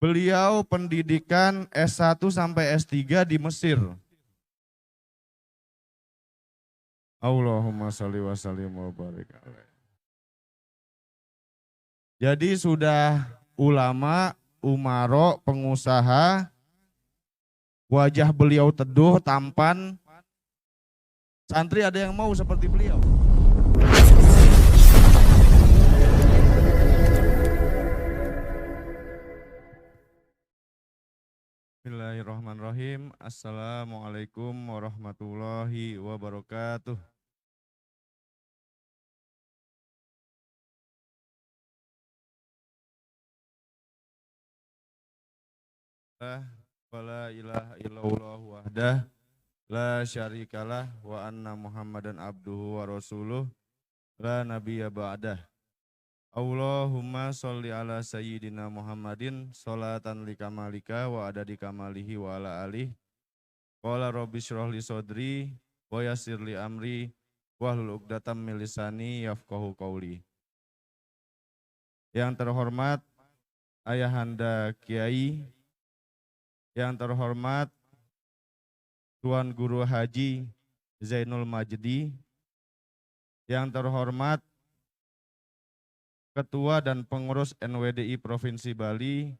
Beliau pendidikan S1 sampai S3 di Mesir. Allahumma sholli wa sallim wa barik alaih. Jadi sudah ulama, umaro, pengusaha, wajah beliau teduh, tampan. Santri ada yang mau seperti beliau? Bismillahirrahmanirrahim. Assalamualaikum warahmatullahi wabarakatuh. Wala ilaha illallah wahdah la syarikalah wa anna Muhammadan abduhu wa rasuluh la nabiyya ba'dah. Allahumma sholli ala sayyidina Muhammadin sholatan li kamalika wa adadi kamalihi wa ala alih. Qala rabbi shrah li sodri wa yassir li amri wahlul 'uqdatam min lisani yafqahu qauli. Yang terhormat Ayahanda Kiai, yang terhormat Tuan Guru Haji Zainul Majdi, yang terhormat Ketua dan Pengurus NWDI Provinsi Bali,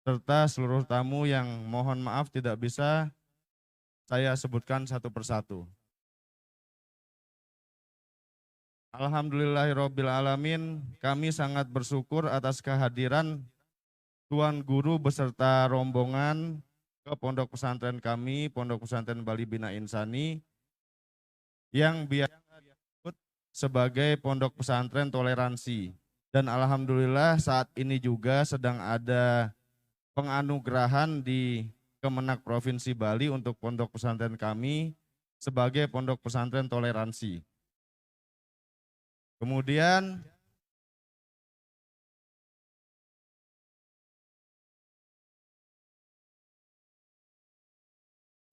serta seluruh tamu yang mohon maaf tidak bisa saya sebutkan satu persatu. Alhamdulillahirabbil alamin, kami sangat bersyukur atas kehadiran Tuan Guru beserta rombongan ke pondok pesantren kami, Pondok Pesantren Bali Bina Insani, yang biasa disebut sebagai Pondok Pesantren Toleransi. Dan alhamdulillah saat ini juga sedang ada penganugerahan di Kemenak Provinsi Bali untuk pondok pesantren kami sebagai Pondok Pesantren Toleransi. Kemudian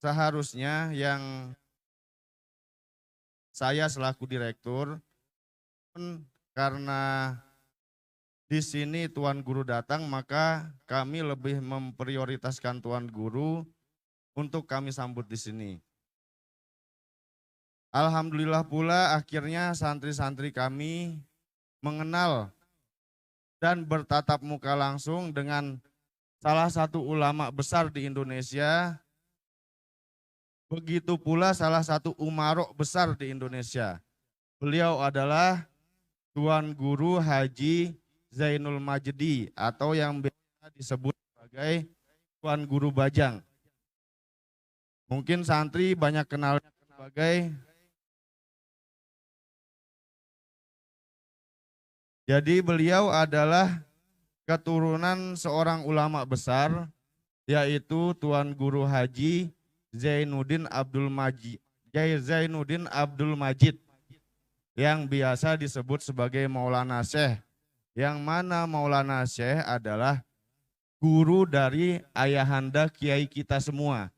seharusnya yang saya selaku direktur, karena di sini Tuan Guru datang, maka kami lebih memprioritaskan Tuan Guru untuk kami sambut di sini. Alhamdulillah pula akhirnya santri-santri kami mengenal dan bertatap muka langsung dengan salah satu ulama besar di Indonesia. Begitu pula salah satu umarok besar di Indonesia. Beliau adalah Tuan Guru Haji Zainul Majdi atau yang biasa disebut sebagai Tuan Guru Bajang. Mungkin santri banyak kenalnya sebagai. Jadi beliau adalah keturunan seorang ulama besar, yaitu Tuan Guru Haji Zainuddin Abdul Majid yang biasa disebut sebagai Maulana Syekh, yang mana Maulana Syekh adalah guru dari ayahanda kiai kita semua.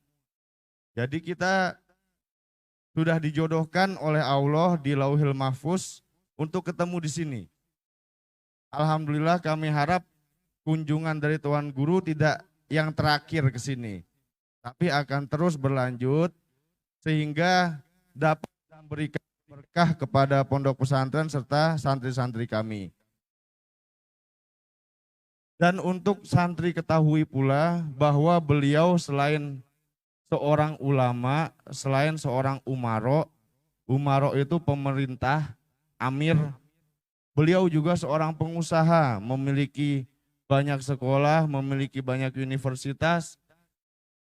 Jadi kita sudah dijodohkan oleh Allah di Lauhil Mahfuz untuk ketemu di sini. Alhamdulillah kami harap kunjungan dari Tuan Guru tidak yang terakhir ke sini, tapi akan terus berlanjut sehingga dapat memberikan berkah kepada pondok pesantren serta santri-santri kami. Dan untuk santri ketahui pula bahwa beliau selain seorang ulama, selain seorang umaro itu pemerintah, amir, beliau juga seorang pengusaha, memiliki banyak sekolah, memiliki banyak universitas.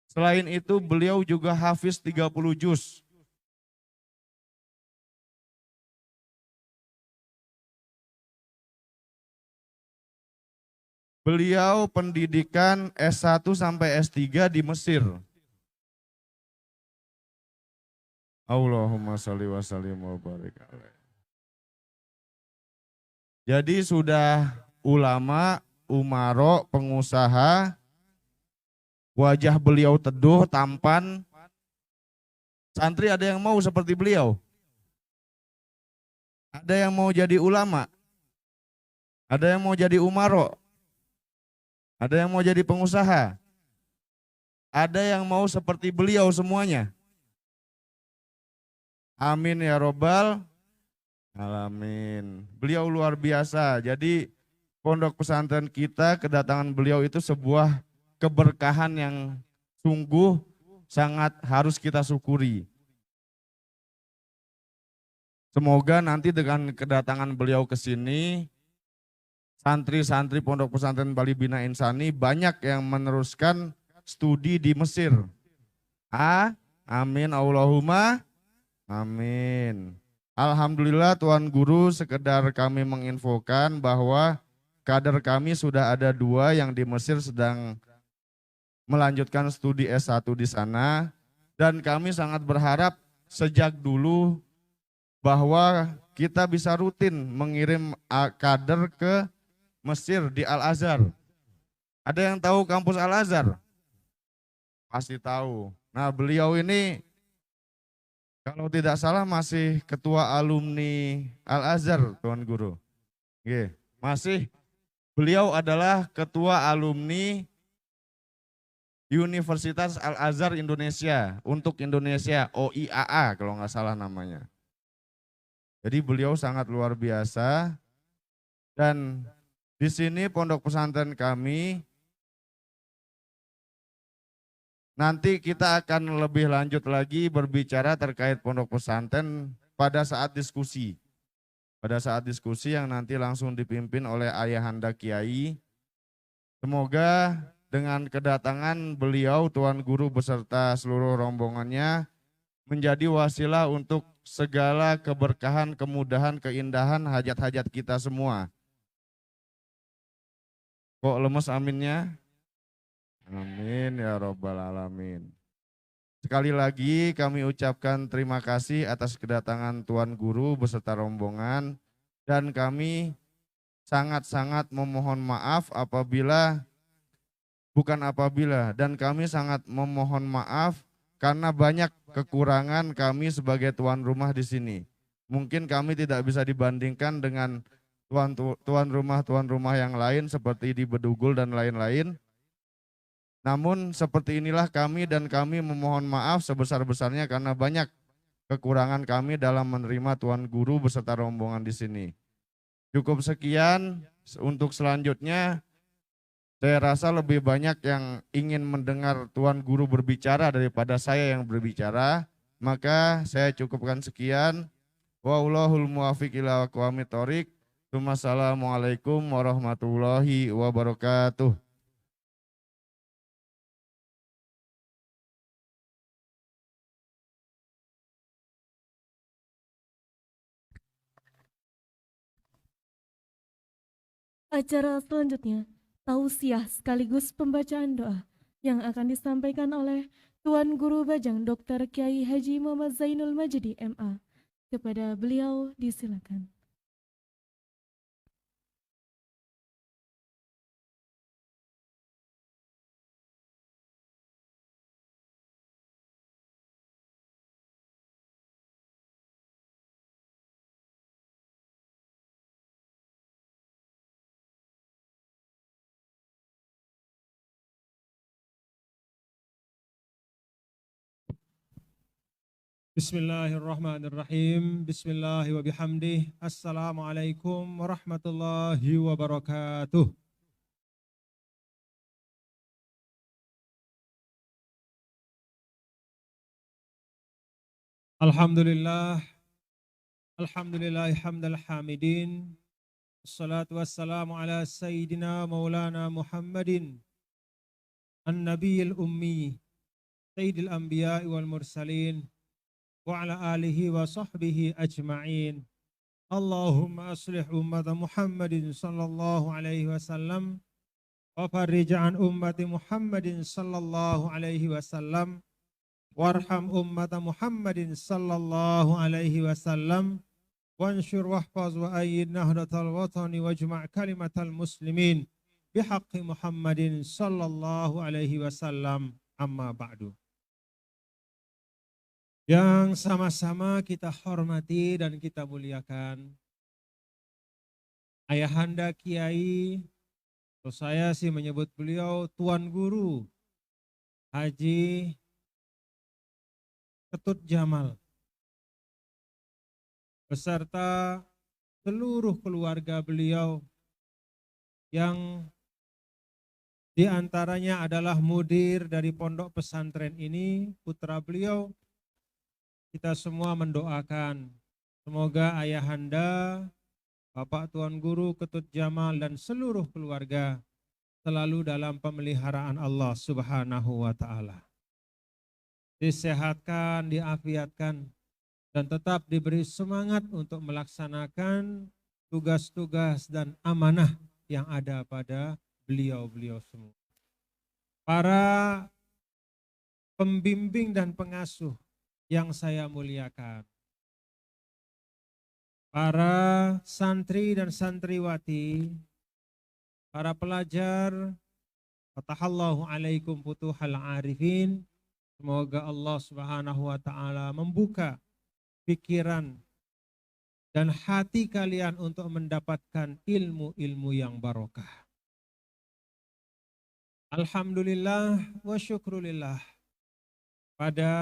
Selain itu beliau juga hafiz 30 juz. Beliau pendidikan S1 sampai S3 di Mesir. Allahumma sholli wa sallim wa barik alaih. Jadi sudah ulama, umaro, pengusaha, wajah beliau teduh, tampan. Santri ada yang mau seperti beliau? Ada yang mau jadi ulama? Ada yang mau jadi umaro? Ada yang mau jadi pengusaha? Ada yang mau seperti beliau semuanya? Amin ya robbal alamin. Beliau luar biasa. Jadi pondok pesantren kita kedatangan beliau itu sebuah keberkahan yang sungguh sangat harus kita syukuri. Semoga nanti dengan kedatangan beliau ke sini, santri-santri pondok pesantren Bali Bina Insani banyak yang meneruskan studi di Mesir. Amin Allahumma amin. Alhamdulillah Tuan Guru, sekedar kami menginfokan bahwa kader kami sudah ada 2 yang di Mesir sedang melanjutkan studi S1 di sana, dan kami sangat berharap sejak dulu bahwa kita bisa rutin mengirim kader ke Mesir di Al-Azhar. Ada yang tahu kampus Al-Azhar? Pasti tahu. Nah, beliau ini kalau tidak salah masih ketua alumni Al-Azhar, Tuan Guru. Oke, masih beliau adalah ketua alumni Universitas Al-Azhar Indonesia untuk Indonesia, OIAA kalau nggak salah namanya. Jadi beliau sangat luar biasa, dan di sini pondok pesantren kami nanti kita akan lebih lanjut lagi berbicara terkait pondok pesantren pada saat diskusi. Pada saat diskusi yang nanti langsung dipimpin oleh Ayahanda Kiai. Semoga dengan kedatangan beliau Tuan Guru beserta seluruh rombongannya menjadi wasilah untuk segala keberkahan, kemudahan, keindahan, hajat-hajat kita semua. Kok lemes aminnya? Amin ya robbal alamin. Sekali lagi kami ucapkan terima kasih atas kedatangan Tuan Guru beserta rombongan, dan kami sangat-sangat memohon maaf dan kami sangat memohon maaf karena banyak kekurangan kami sebagai tuan rumah di sini. Mungkin kami tidak bisa dibandingkan dengan tuan rumah yang lain seperti di Bedugul dan lain-lain. Namun seperti inilah kami, dan kami memohon maaf sebesar-besarnya karena banyak kekurangan kami dalam menerima Tuan Guru beserta rombongan di sini. Cukup sekian, untuk selanjutnya saya rasa lebih banyak yang ingin mendengar Tuan Guru berbicara daripada saya yang berbicara, maka saya cukupkan sekian. Wallahul muwaffiq ila aqwamit thoriq. Wassalamualaikum warahmatullahi wabarakatuh. Acara selanjutnya, tausiah sekaligus pembacaan doa yang akan disampaikan oleh Tuan Guru Bajang Dr. Kiai Haji Muhammad Zainul Majdi MA. Kepada beliau disilakan. Bismillahirrahmanirrahim. Bismillahi wa bihamdih. Assalamualaikum warahmatullahi wabarakatuh. Alhamdulillah. Alhamdulillah hamdal hamidin. Assalatu wassalamu ala sayyidina maulana Muhammadin an-nabiyil ummi sayyidil anbiya wal mursalin wa ala alihi wa sahbihi ajma'in. Allahumma aslih ummat Muhammadin sallallahu alaihi wasallam wa farrij an ummati Muhammadin sallallahu alaihi wasallam warham ummat Muhammadin sallallahu alaihi wasallam wansyur wahfaz wa ayyid nahdatal watani wajma' kalimatal muslimin bihaqqi Muhammadin sallallahu alaihi wasallam. Amma ba'du. Yang sama-sama kita hormati dan kita muliakan Ayahanda Kiai Terus saya sih menyebut beliau Tuan Guru Haji Ketut Jamal beserta seluruh keluarga beliau yang diantaranya adalah mudir dari pondok pesantren ini, putra beliau. Kita semua mendoakan semoga ayahanda, Bapak Tuan Guru Ketut Jamal dan seluruh keluarga selalu dalam pemeliharaan Allah Subhanahu wa Ta'ala. Disehatkan, diafiatkan, dan tetap diberi semangat untuk melaksanakan tugas-tugas dan amanah yang ada pada beliau-beliau semua. Para pembimbing dan pengasuh yang saya muliakan, para santri dan santriwati, para pelajar, fatahallahu alaikum futuhal arifin, semoga Allah Subhanahu wa Ta'ala membuka pikiran dan hati kalian untuk mendapatkan ilmu-ilmu yang barokah. Alhamdulillah wa syukrulillah, pada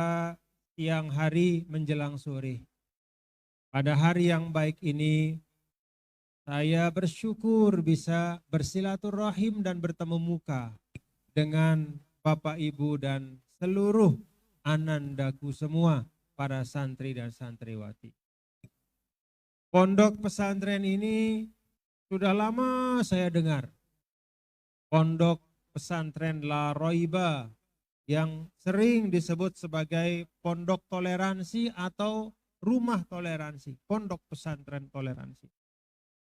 siang hari menjelang sore, pada hari yang baik ini, saya bersyukur bisa bersilaturahim dan bertemu muka dengan Bapak Ibu dan seluruh anandaku semua, para santri dan santriwati. Pondok pesantren ini sudah lama saya dengar. Pondok pesantren La Roiba yang sering disebut sebagai pondok toleransi atau rumah toleransi, pondok pesantren toleransi.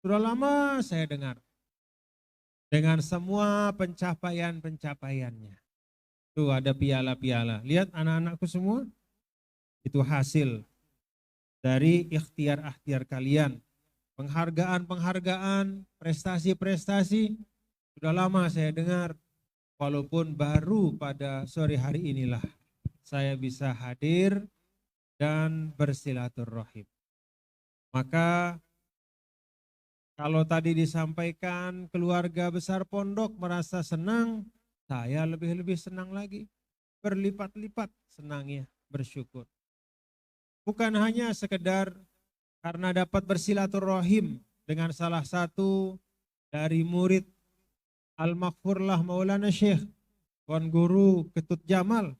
Sudah lama saya dengar dengan semua pencapaian-pencapaiannya. Tuh ada piala-piala. Lihat anak-anakku semua. Itu hasil dari ikhtiar-ikhtiar kalian. Penghargaan-penghargaan, prestasi-prestasi, sudah lama saya dengar. Walaupun baru pada sore hari inilah saya bisa hadir dan bersilaturahim. Maka kalau tadi disampaikan keluarga besar pondok merasa senang, saya lebih-lebih senang lagi. Berlipat-lipat senangnya, bersyukur. Bukan hanya sekedar karena dapat bersilaturahim dengan salah satu dari murid Al-Maghfurlah Maulana Syekh Tuan Guru Ketut Jamal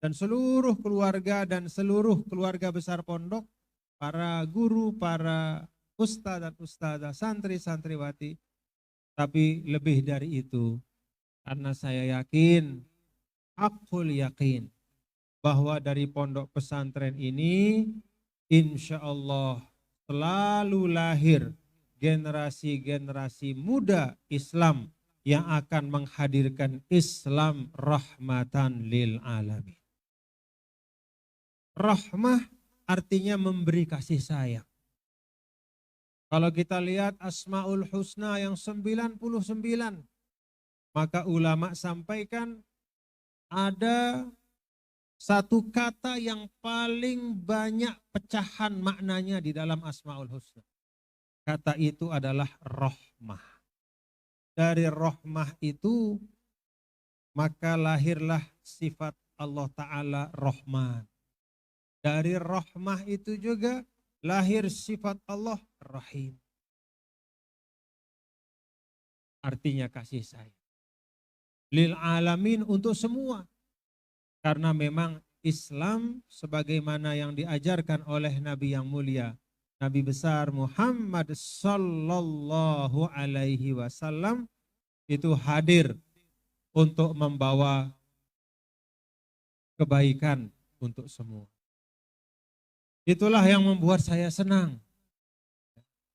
dan seluruh keluarga dan seluruh keluarga besar pondok, para guru, para ustadz dan ustadzah, santri-santriwati, tapi lebih dari itu karena saya yakin, hakul yakin, bahwa dari pondok pesantren ini insya Allah selalu lahir generasi-generasi muda Islam yang akan menghadirkan Islam rahmatan lil alamin. Rahmah artinya memberi kasih sayang. Kalau kita lihat Asmaul Husna yang 99, maka ulama sampaikan ada satu kata yang paling banyak pecahan maknanya di dalam Asmaul Husna. Kata itu adalah rahmah. Dari rahmah itu maka lahirlah sifat Allah Ta'ala Rahman. Dari rahmah itu juga lahir sifat Allah Rahim. Artinya kasih sayang. Lil alamin, untuk semua. Karena memang Islam sebagaimana yang diajarkan oleh Nabi yang mulia, Nabi besar Muhammad sallallahu alaihi wasallam itu hadir untuk membawa kebaikan untuk semua. Itulah yang membuat saya senang,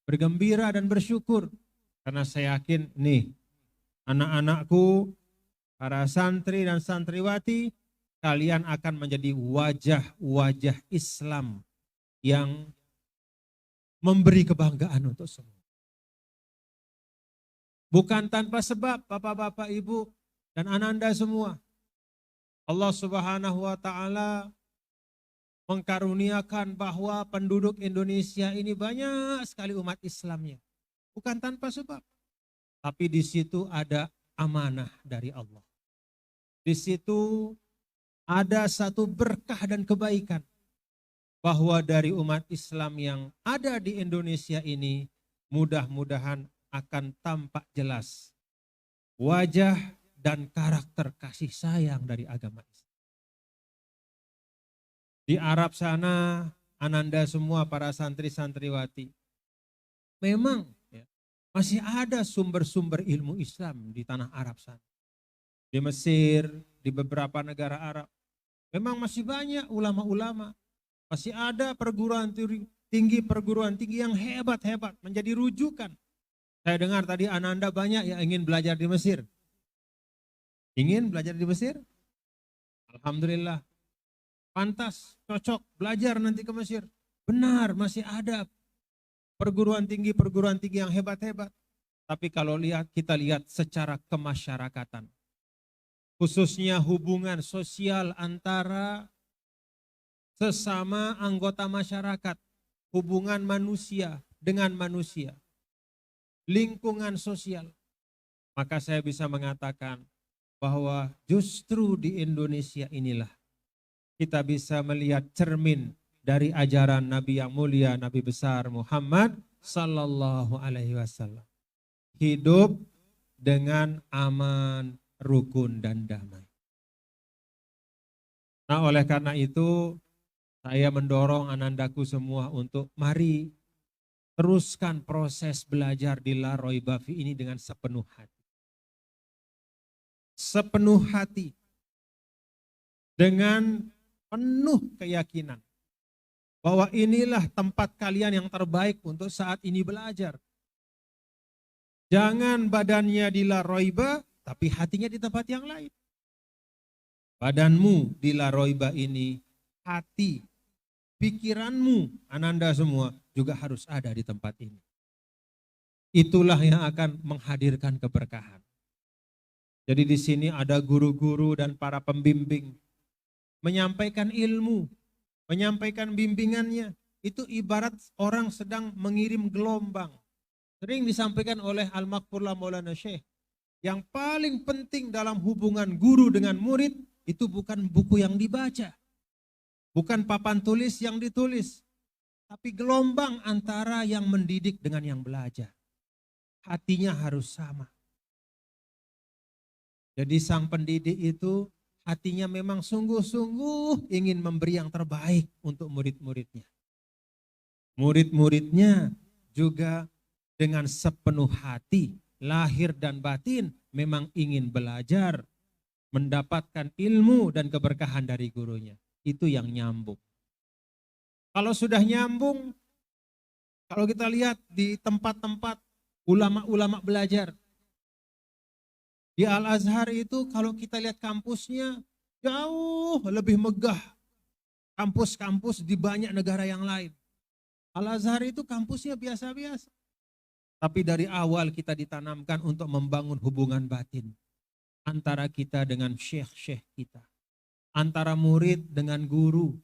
bergembira dan bersyukur. Karena saya yakin nih anak-anakku, para santri dan santriwati, kalian akan menjadi wajah-wajah Islam yang memberi kebanggaan untuk semua. Bukan tanpa sebab, bapak-bapak, ibu, dan ananda semua. Allah Subhanahu wa Ta'ala mengkaruniakan bahwa penduduk Indonesia ini banyak sekali umat Islamnya. Bukan tanpa sebab. tapi di situ ada amanah dari Allah. Di situ ada satu berkah dan kebaikan bahwa dari umat Islam yang ada di Indonesia ini mudah-mudahan akan tampak jelas wajah dan karakter kasih sayang dari agama Islam. Di Arab sana, Ananda semua para santri-santriwati, memang ya, masih ada sumber-sumber ilmu Islam di tanah Arab sana. Di Mesir, di beberapa negara Arab, memang masih banyak ulama-ulama, masih ada perguruan tinggi yang hebat-hebat, menjadi rujukan. Saya dengar tadi Ananda banyak yang ingin belajar di Mesir. Ingin belajar di Mesir? Alhamdulillah. Pantas, cocok, belajar nanti ke Mesir. Benar, masih ada perguruan tinggi yang hebat-hebat. Tapi kalau kita lihat secara kemasyarakatan, khususnya hubungan sosial antara sesama anggota masyarakat, hubungan manusia dengan manusia, lingkungan sosial, maka saya bisa mengatakan bahwa justru di Indonesia inilah kita bisa melihat cermin dari ajaran Nabi yang mulia, Nabi besar Muhammad sallallahu alaihi wasallam. Hidup dengan aman, rukun dan damai. Nah, oleh karena itu saya mendorong anandaku semua untuk mari teruskan proses belajar di La Roibafi ini dengan sepenuh hati. Sepenuh hati. Dengan penuh keyakinan bahwa inilah tempat kalian yang terbaik untuk saat ini belajar. Jangan badannya di La Roiba, tapi hatinya di tempat yang lain. Badanmu di La Roiba ini, hati, pikiranmu, Ananda semua juga harus ada di tempat ini. Itulah yang akan menghadirkan keberkahan. Jadi di sini ada guru-guru dan para pembimbing menyampaikan ilmu, menyampaikan bimbingannya. Itu ibarat orang sedang mengirim gelombang. Sering disampaikan oleh Al-Maghfurlah Maulana Syekh. Yang paling penting dalam hubungan guru dengan murid itu bukan buku yang dibaca. Bukan papan tulis yang ditulis. Tapi gelombang antara yang mendidik dengan yang belajar. Hatinya harus sama. Jadi sang pendidik itu hatinya memang sungguh-sungguh ingin memberi yang terbaik untuk murid-muridnya. Murid-muridnya juga dengan sepenuh hati, lahir dan batin memang ingin belajar, mendapatkan ilmu dan keberkahan dari gurunya. Itu yang nyambung. Kalau sudah nyambung, kalau kita lihat di tempat-tempat ulama-ulama belajar, di Al-Azhar itu kalau kita lihat kampusnya jauh lebih megah kampus-kampus di banyak negara yang lain. Al-Azhar itu kampusnya biasa-biasa. Tapi dari awal kita ditanamkan untuk membangun hubungan batin antara kita dengan syekh-syekh kita. Antara murid dengan guru,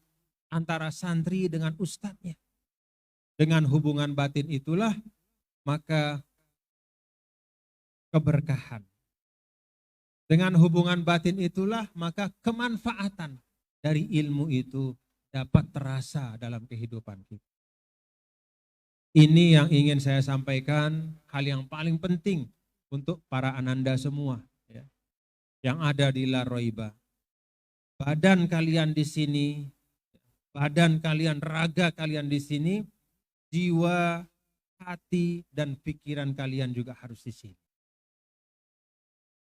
antara santri dengan ustadznya. Dengan hubungan batin itulah maka keberkahan. Dengan hubungan batin itulah maka kemanfaatan dari ilmu itu dapat terasa dalam kehidupan kita. Ini yang ingin saya sampaikan, hal yang paling penting untuk para ananda semua ya, yang ada di La Roiba. Badan kalian di sini, badan kalian, raga kalian di sini, jiwa, hati, dan pikiran kalian juga harus di sini.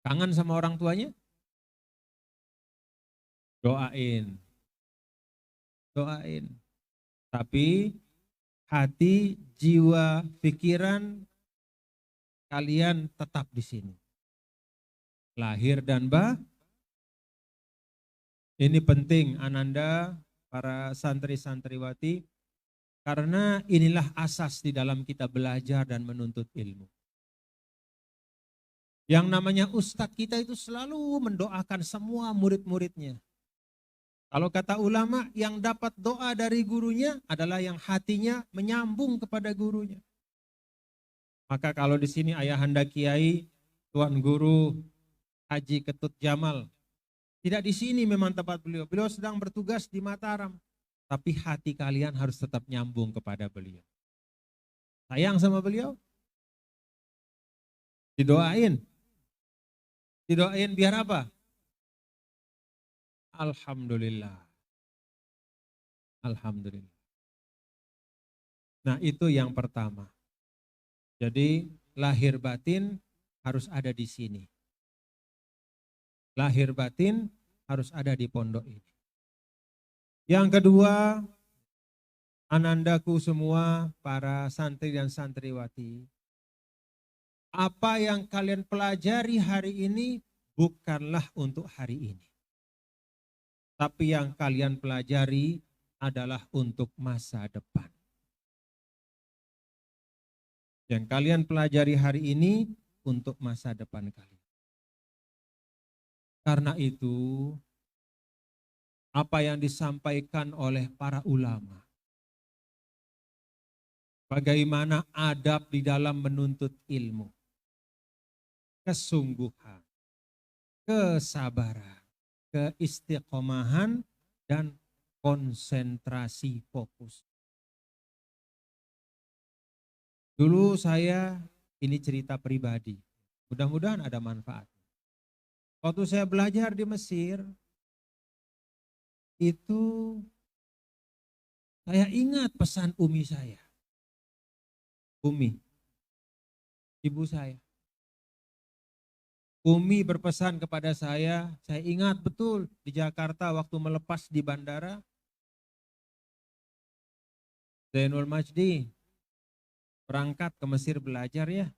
Kangen sama orang tuanya? Doain. Doain. Tapi hati, jiwa, pikiran kalian tetap di sini. Lahir dan ini penting Ananda, para santri-santriwati, karena inilah asas di dalam kita belajar dan menuntut ilmu. Yang namanya ustadz kita itu selalu mendoakan semua murid-muridnya. Kalau kata ulama, yang dapat doa dari gurunya adalah yang hatinya menyambung kepada gurunya. Maka kalau di sini Ayahanda Kiai, Tuan Guru Haji Ketut Jamal, tidak di sini memang tempat beliau. Beliau sedang bertugas di Mataram. Tapi hati kalian harus tetap nyambung kepada beliau. Sayang sama beliau? Didoain. Didoain biar apa? Alhamdulillah. Alhamdulillah. Nah itu yang pertama. Jadi lahir batin harus ada di sini. Lahir batin harus ada di pondok ini. Yang kedua, anandaku semua para santri dan santriwati, apa yang kalian pelajari hari ini bukanlah untuk hari ini. Tapi yang kalian pelajari adalah untuk masa depan. Yang kalian pelajari hari ini untuk masa depan kalian. Karena itu, apa yang disampaikan oleh para ulama, bagaimana adab di dalam menuntut ilmu, kesungguhan, kesabaran, keistiqomahan, dan konsentrasi fokus. Dulu saya, ini cerita pribadi, mudah-mudahan ada manfaat. Waktu saya belajar di Mesir, itu saya ingat pesan Umi saya. Umi, ibu saya. Umi berpesan kepada saya ingat betul di Jakarta waktu melepas di bandara, Zainul Majdi berangkat ke Mesir belajar ya.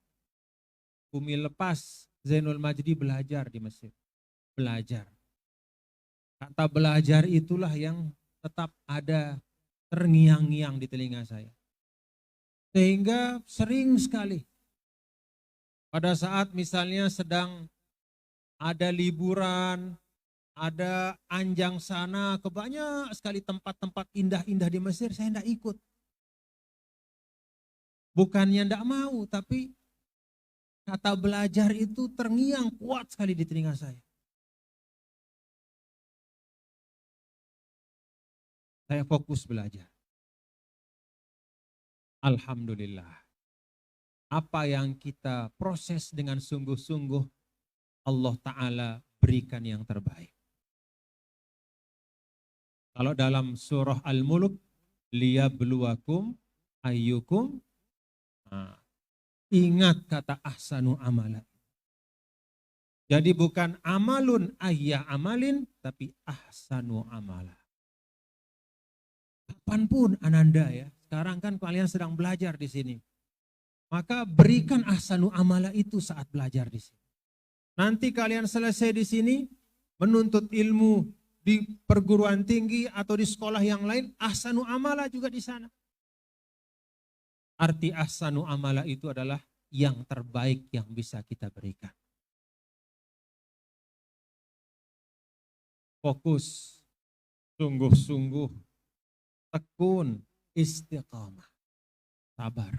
Umi lepas, Zainul Majdi belajar di Mesir. Belajar. Kata belajar itulah yang tetap ada terngiang-ngiang di telinga saya. Sehingga sering sekali pada saat misalnya sedang ada liburan, ada anjang sana, banyak sekali tempat-tempat indah-indah di Mesir, saya tidak ikut. Bukannya tidak mau, tapi kata belajar itu terngiang kuat sekali di telinga saya. Saya fokus belajar. Alhamdulillah. Apa yang kita proses dengan sungguh-sungguh, Allah Ta'ala berikan yang terbaik. Kalau dalam surah Al-Mulk, liyabluwakum ayyukum, ingat kata ahsanu amala. Jadi bukan amalun ayya amalin, tapi ahsanu amala. Kapanpun ananda ya, sekarang kan kalian sedang belajar di sini. Maka berikan ahsanu amala itu saat belajar di sini. Nanti kalian selesai di sini, menuntut ilmu di perguruan tinggi atau di sekolah yang lain, ahsanu amala juga di sana. Arti ahsanu amala itu adalah yang terbaik yang bisa kita berikan. Fokus, sungguh-sungguh, tekun, istiqamah, sabar.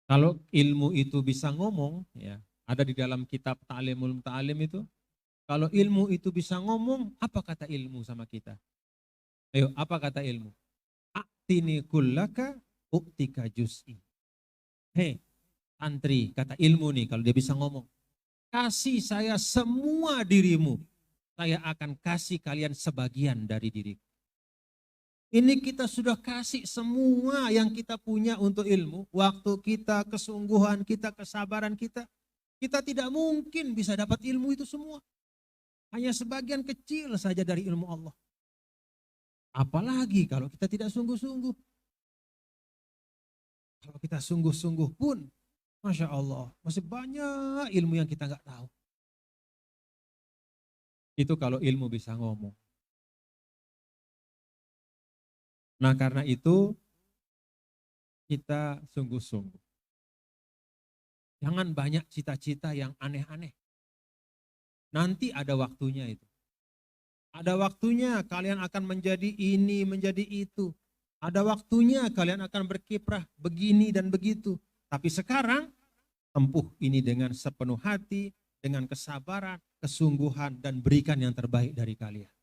Kalau ilmu itu bisa ngomong, ya ada di dalam kitab Ta'limul Ta'lim itu. Kalau ilmu itu bisa ngomong, apa kata ilmu sama kita? Ayo, apa kata ilmu? Aktini kullaka uktika juz'i. Hei, santri, kata ilmu nih kalau dia bisa ngomong. Kasih saya semua dirimu, saya akan kasih kalian sebagian dari diriku. Ini kita sudah kasih semua yang kita punya untuk ilmu. Waktu kita, kesungguhan kita, kesabaran kita. Kita tidak mungkin bisa dapat ilmu itu semua. Hanya sebagian kecil saja dari ilmu Allah. Apalagi kalau kita tidak sungguh-sungguh. Kalau kita sungguh-sungguh pun, Masya Allah, masih banyak ilmu yang kita nggak tahu. Itu kalau ilmu bisa ngomong. Nah karena itu, kita sungguh-sungguh. Jangan banyak cita-cita yang aneh-aneh. Nanti ada waktunya itu. Ada waktunya kalian akan menjadi ini, menjadi itu. Ada waktunya kalian akan berkiprah begini dan begitu. Tapi sekarang tempuh ini dengan sepenuh hati, dengan kesabaran, kesungguhan, dan berikan yang terbaik dari kalian.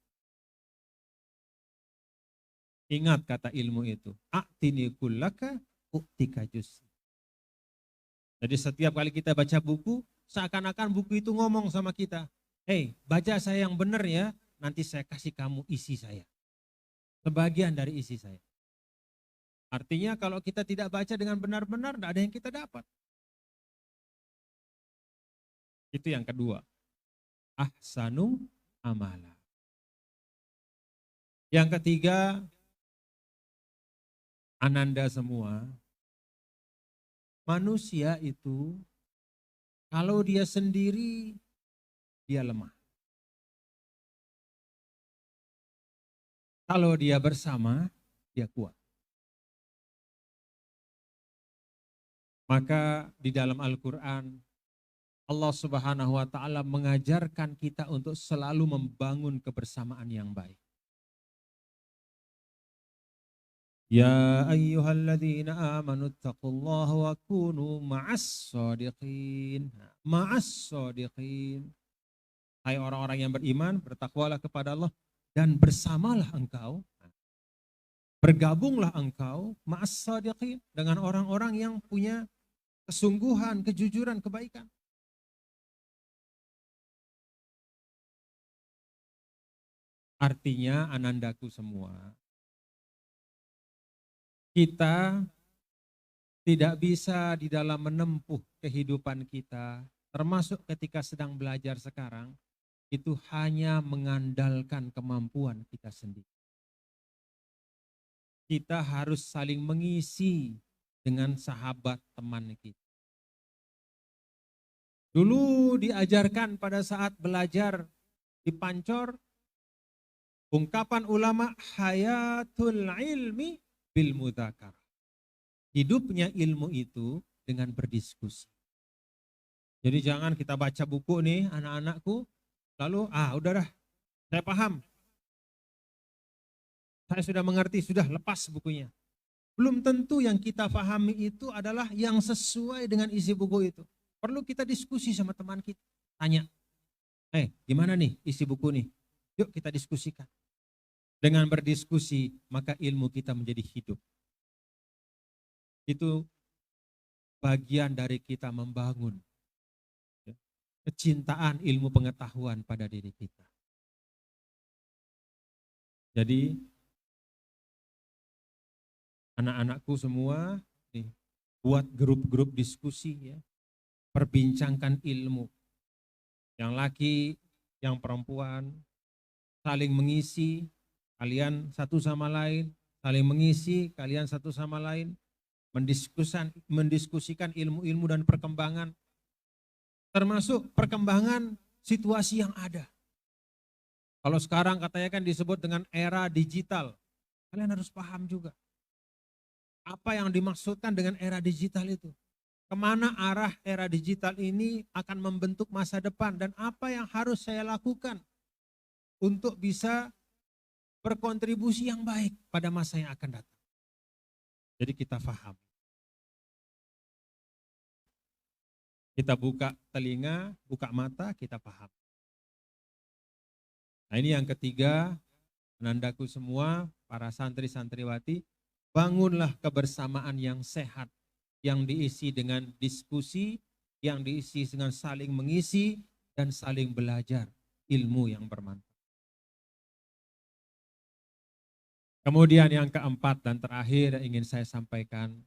Ingat kata ilmu itu, a'tini kullaka u'tika juz. Jadi setiap kali kita baca buku, seakan-akan buku itu ngomong sama kita, "Hei, baca saya yang benar ya, nanti saya kasih kamu isi saya. Sebagian dari isi saya." Artinya kalau kita tidak baca dengan benar-benar, tidak ada yang kita dapat. Itu yang kedua. Ahsanu amala. Yang ketiga, Ananda semua, manusia itu kalau dia sendiri, dia lemah. Kalau dia bersama, dia kuat. Maka di dalam Al-Quran, Allah Subhanahu wa Ta'ala mengajarkan kita untuk selalu membangun kebersamaan yang baik. Ya ayyuhalladzina amanu taqullaha wa kunu ma'as shadiqin. Ma'as shadiqin. Hai orang-orang yang beriman, bertakwalah kepada Allah dan bersamalah engkau. Bergabunglah engkau ma'as shadiqin dengan orang-orang yang punya kesungguhan, kejujuran, kebaikan. Artinya anandaku semua, kita tidak bisa di dalam menempuh kehidupan kita, termasuk ketika sedang belajar sekarang, itu hanya mengandalkan kemampuan kita sendiri. Kita harus saling mengisi dengan sahabat teman kita. Dulu diajarkan pada saat belajar di Pancor, ungkapan ulama hayatul ilmi bil mudzakarah. Hidupnya ilmu itu dengan berdiskusi. Jadi jangan kita baca buku nih anak-anakku, lalu udah dah, saya paham. Saya sudah mengerti, sudah lepas bukunya. Belum tentu yang kita pahami itu adalah yang sesuai dengan isi buku itu. Perlu kita diskusi sama teman kita. Tanya, gimana nih isi buku nih? Yuk kita diskusikan. Dengan berdiskusi, maka ilmu kita menjadi hidup. Itu bagian dari kita membangun kecintaan ilmu pengetahuan pada diri kita. Jadi, anak-anakku semua, buat grup-grup diskusi ya, perbincangkan ilmu. Yang laki, yang perempuan, saling mengisi, kalian satu sama lain, saling mengisi, kalian satu sama lain, mendiskusikan ilmu-ilmu dan perkembangan, termasuk perkembangan situasi yang ada. Kalau sekarang katanya kan disebut dengan era digital, kalian harus paham juga. Apa yang dimaksudkan dengan era digital itu? Kemana arah era digital ini akan membentuk masa depan dan apa yang harus saya lakukan untuk bisa berkontribusi yang baik pada masa yang akan datang. Jadi kita paham. Kita buka telinga, buka mata, kita paham. Nah ini yang ketiga, anandaku semua, para santri-santriwati, bangunlah kebersamaan yang sehat, yang diisi dengan diskusi, yang diisi dengan saling mengisi, dan saling belajar ilmu yang bermanfaat. Kemudian yang keempat dan terakhir yang ingin saya sampaikan,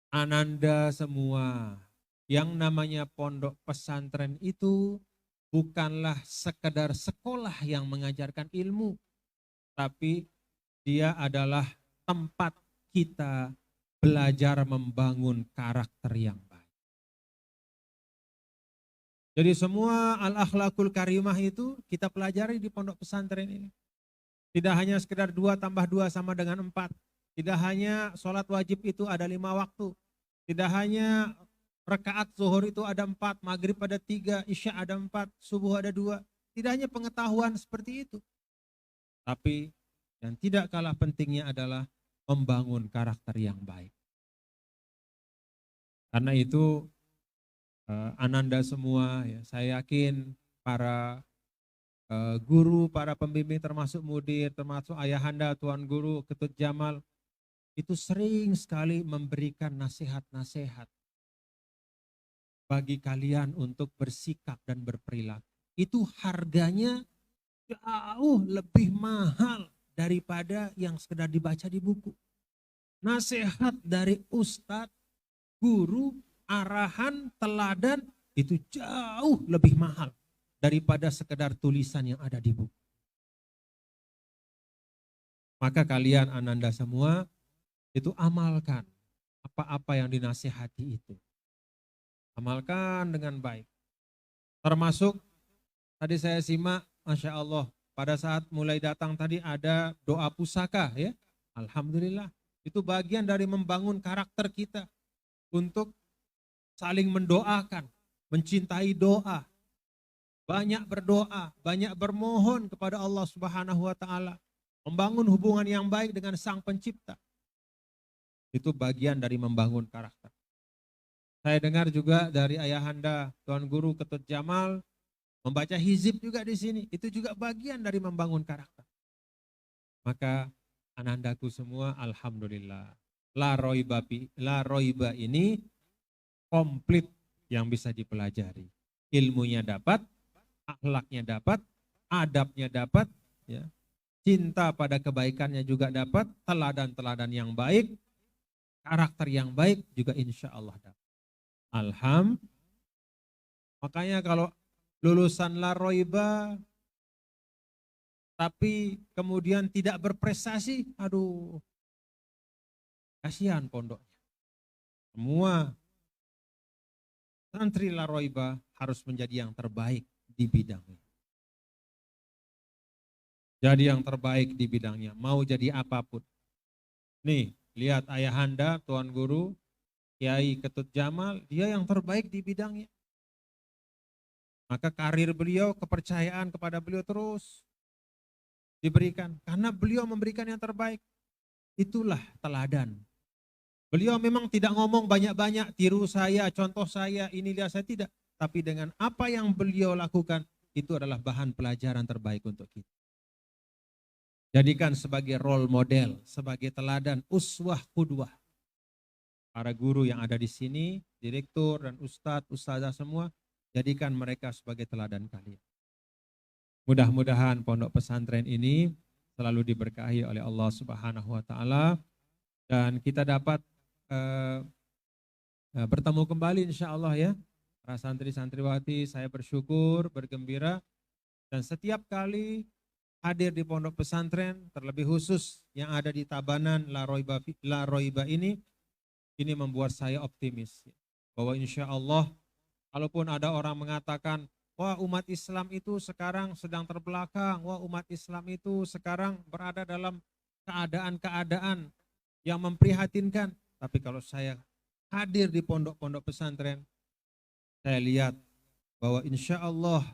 ananda semua, yang namanya pondok pesantren itu bukanlah sekedar sekolah yang mengajarkan ilmu, tapi dia adalah tempat kita belajar membangun karakter yang baik. Jadi semua al-akhlakul karimah itu kita pelajari di pondok pesantren ini. Tidak hanya sekedar 2 tambah 2 sama dengan 4. Tidak hanya sholat wajib itu ada 5 waktu. Tidak hanya rakaat zuhur itu ada 4, maghrib ada 3, isya ada 4, subuh ada 2. Tidak hanya pengetahuan seperti itu. Tapi Dan tidak kalah pentingnya adalah membangun karakter yang baik. Karena itu Ananda semua, ya, saya yakin para guru, para pembimbing termasuk mudir, termasuk ayahanda, tuan guru, Ketut Jamal, itu sering sekali memberikan nasihat-nasihat bagi kalian untuk bersikap dan berperilaku. Itu harganya jauh lebih mahal daripada yang sekedar dibaca di buku. Nasihat dari ustadz, guru, arahan, teladan itu jauh lebih mahal daripada sekedar tulisan yang ada di buku. Maka kalian Ananda semua itu amalkan apa-apa yang dinasihati itu. Amalkan dengan baik. Termasuk tadi saya simak, Masya Allah, pada saat mulai datang tadi ada doa pusaka ya. Alhamdulillah, itu bagian dari membangun karakter kita untuk saling mendoakan, mencintai doa, banyak berdoa, banyak bermohon kepada Allah Subhanahu wa taala, membangun hubungan yang baik dengan Sang Pencipta. Itu bagian dari membangun karakter. Saya dengar juga dari ayahanda Tuan Guru Ketut Jamal membaca hizib juga di sini, itu juga bagian dari membangun karakter. Maka anandaku semua, alhamdulillah. La roiba ini komplit yang bisa dipelajari. Ilmunya dapat, akhlaknya dapat, adabnya dapat, ya. Cinta pada kebaikannya juga dapat, teladan-teladan yang baik, karakter yang baik juga insya Allah dapat. Makanya kalau lulusan la roiba tapi kemudian tidak berprestasi, aduh, kasihan pondoknya. Semua santri la roiba harus menjadi yang terbaik di bidangnya. Jadi yang terbaik di bidangnya, mau jadi apapun. Nih, lihat ayahanda, Tuan Guru, Kiai Ketut Jamal, dia yang terbaik di bidangnya. Maka karir beliau, kepercayaan kepada beliau terus diberikan. Karena beliau memberikan yang terbaik. Itulah teladan. Beliau memang tidak ngomong banyak-banyak, tiru saya, contoh saya, ini dia saya, tidak. Tapi dengan apa yang beliau lakukan, itu adalah bahan pelajaran terbaik untuk kita. Jadikan sebagai role model, sebagai teladan, uswah, qudwah. Para guru yang ada di sini, direktur dan ustadz, ustazah semua, jadikan mereka sebagai teladan kalian. Mudah-mudahan pondok pesantren ini selalu diberkahi oleh Allah Subhanahu wa taala dan kita dapat bertemu kembali insya Allah ya. Para santri-santriwati, saya bersyukur, bergembira dan setiap kali hadir di pondok pesantren, terlebih khusus yang ada di Tabanan La Roiba ini membuat saya optimis bahwa insya Allah kalaupun ada orang mengatakan wah umat Islam itu sekarang sedang terbelakang, wah umat Islam itu sekarang berada dalam keadaan-keadaan yang memprihatinkan, tapi kalau saya hadir di pondok-pondok pesantren, saya lihat bahwa insya Allah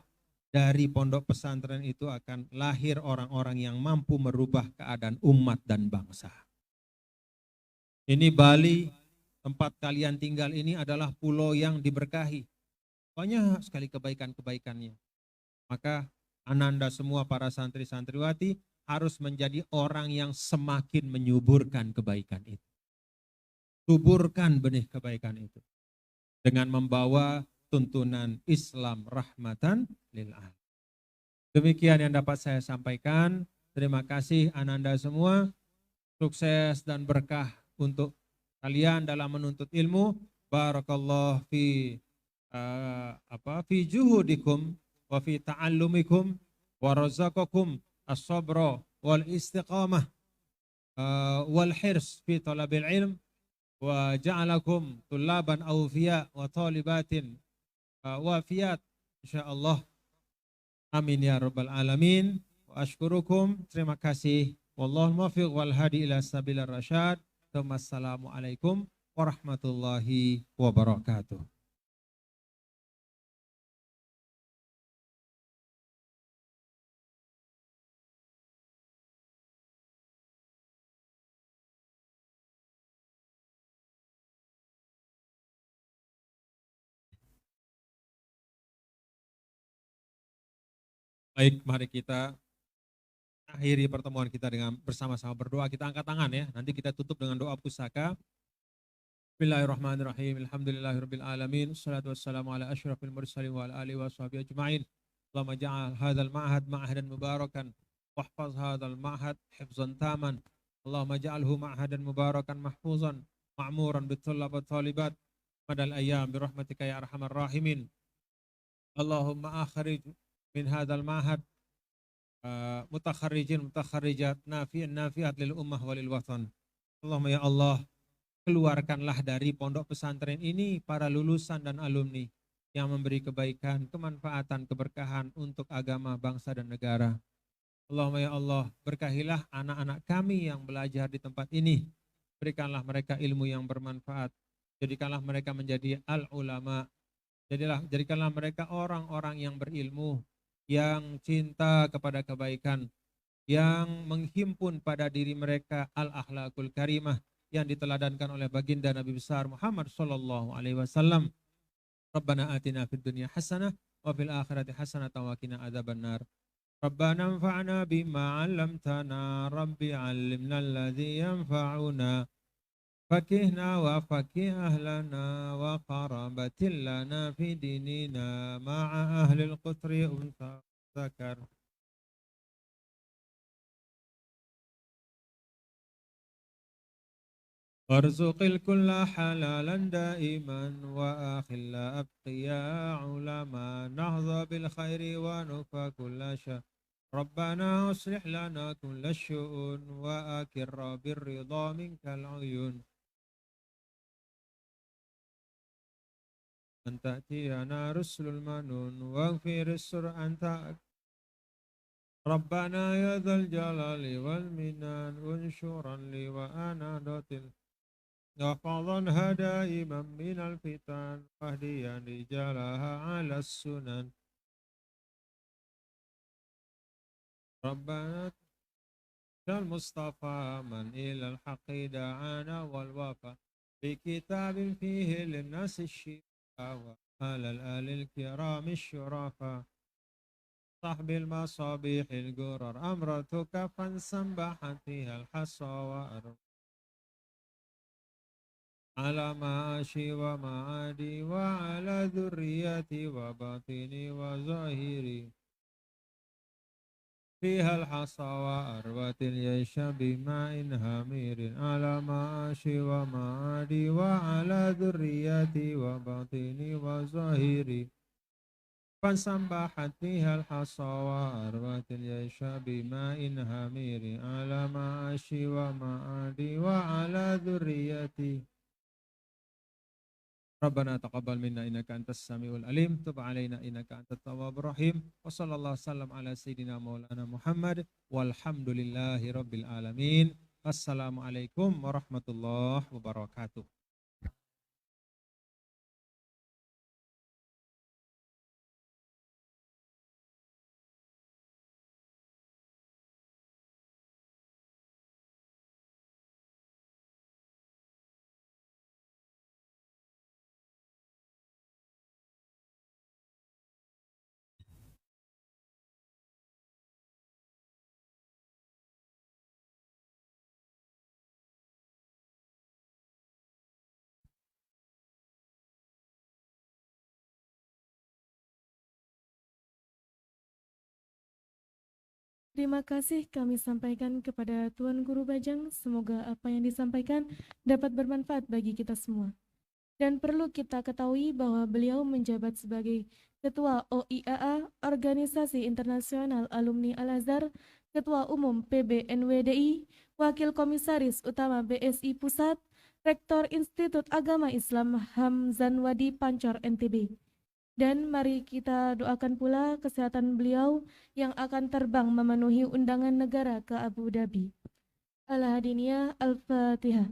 dari pondok pesantren itu akan lahir orang-orang yang mampu merubah keadaan umat dan bangsa. Ini Bali, tempat kalian tinggal ini adalah pulau yang diberkahi. Banyak sekali kebaikan-kebaikannya. Maka ananda semua para santri-santriwati harus menjadi orang yang semakin menyuburkan kebaikan itu. Suburkan benih kebaikan itu. Dengan membawa tuntunan Islam rahmatan lil alamin. Demikian yang dapat saya sampaikan. Terima kasih ananda semua. Sukses dan berkah untuk kalian dalam menuntut ilmu. Barakallah fi fi juhudikum wa fi ta'allumikum wa razaqakum as-sabra wal istiqamah wal hirs fi talabil ilm wa ja'alakum tullaban awfiya wa talibatin wafiyat insyaallah. Amin ya rabbal alamin. Wa ashkurukum. Terima kasih. Wallahul muwaffiq wal hadi ila sabilir rasyad. Wassalamualaikum warahmatullahi wabarakatuh. Baik, mari kita akhiri pertemuan kita dengan bersama-sama berdoa. Kita angkat tangan ya. Nanti kita tutup dengan doa pusaka. Bismillahirrahmanirrahim. Alhamdulillahirabbil alamin. Wassalatu wassalamu ala asyrafil mursalin wa ala alihi washabihi ajmain. Allahumma ja'al hadzal ma'had ma'hadan mubarakan wahfaz hadzal ma'had hifzan taman. Allahumma ja'alhu ma'hadan mubarakan mahfuzan ma'muran bit-thullab wa talibat madal ayyam bi rahmatika ya arhamar rahimin. Allahumma akhrij min hadzal ma'had mutakharrijat nafi'at lil ummah walil watan. Allahumma ya Allah, keluarkanlah dari pondok pesantren ini para lulusan dan alumni yang memberi kebaikan, kemanfaatan, keberkahan untuk agama, bangsa dan negara. Allahumma ya Allah, berkahilah anak-anak kami yang belajar di tempat ini. Berikanlah mereka ilmu yang bermanfaat. Jadikanlah mereka menjadi al-ulama. Jadikanlah mereka orang-orang yang berilmu, yang cinta kepada kebaikan, yang menghimpun pada diri mereka al-akhlaqul karimah yang diteladankan oleh baginda Nabi besar Muhammad sallallahu alaihi wasallam. Rabbana atina fid dunya hasanah wa fil akhirati hasanah wa qina adzabannar. Rabbana anfa'na bima 'allamtana, rabbi 'allimna alladhi yanfa'una. Fakihna wa fakih ahlana wa qarabatil lana fi dinina ma'a ahlil qutri unsa zakar. وارزق الكل حلالا دائما وآخل أبقياء علما نهضى بالخير ونفى كل شر. ربنا أصلح لنا كل الشؤون وأكر بالرضا منك العيون. أن تأتينا رسل المنون واغفر السر أنت ربنا يا ذا الجلال والمنان انشرا لي وأنا دوتل وحفظا دائما من الفتن واهديا رجالها على السنن. ربنا المصطفى من إلى الحق دعانا والوفا بكتاب فيه للناس الشفاء وعلى الآل الكرام الشرفاء صحب المصابيح القرر أمرتك فانسنبحت فيها الحصى وأرض على معاشي ومعادي وعلى ذريتي وباطني وظاهري فيها الحصى وأروة اليش بماء هامير على معاشي ومعادي وعلى ذريتي وباطني وظاهري فانسبحت فيها الحصى وأروة اليش بماء هامير على معاشي ومعادي وعلى ذريتي. ربنا تقبل منا إنك أنت السميع العليم تب علينا إنك أنت التواب الرحيم وصلى الله وسلم على سيدنا مولانا محمد والحمد لله رب العالمين. السلام عليكم ورحمة الله وبركاته. Terima kasih kami sampaikan kepada Tuan Guru Bajang. Semoga apa yang disampaikan dapat bermanfaat bagi kita semua. Dan perlu kita ketahui bahwa beliau menjabat sebagai Ketua OIAA, Organisasi Internasional Alumni Al-Azhar, Ketua Umum PBNWDI, Wakil Komisaris Utama BSI Pusat, Rektor Institut Agama Islam Hamzanwadi Pancor NTB. Dan mari kita doakan pula kesehatan beliau yang akan terbang memenuhi undangan negara ke Abu Dhabi. Al-Hadiniyah Al-Fatihah.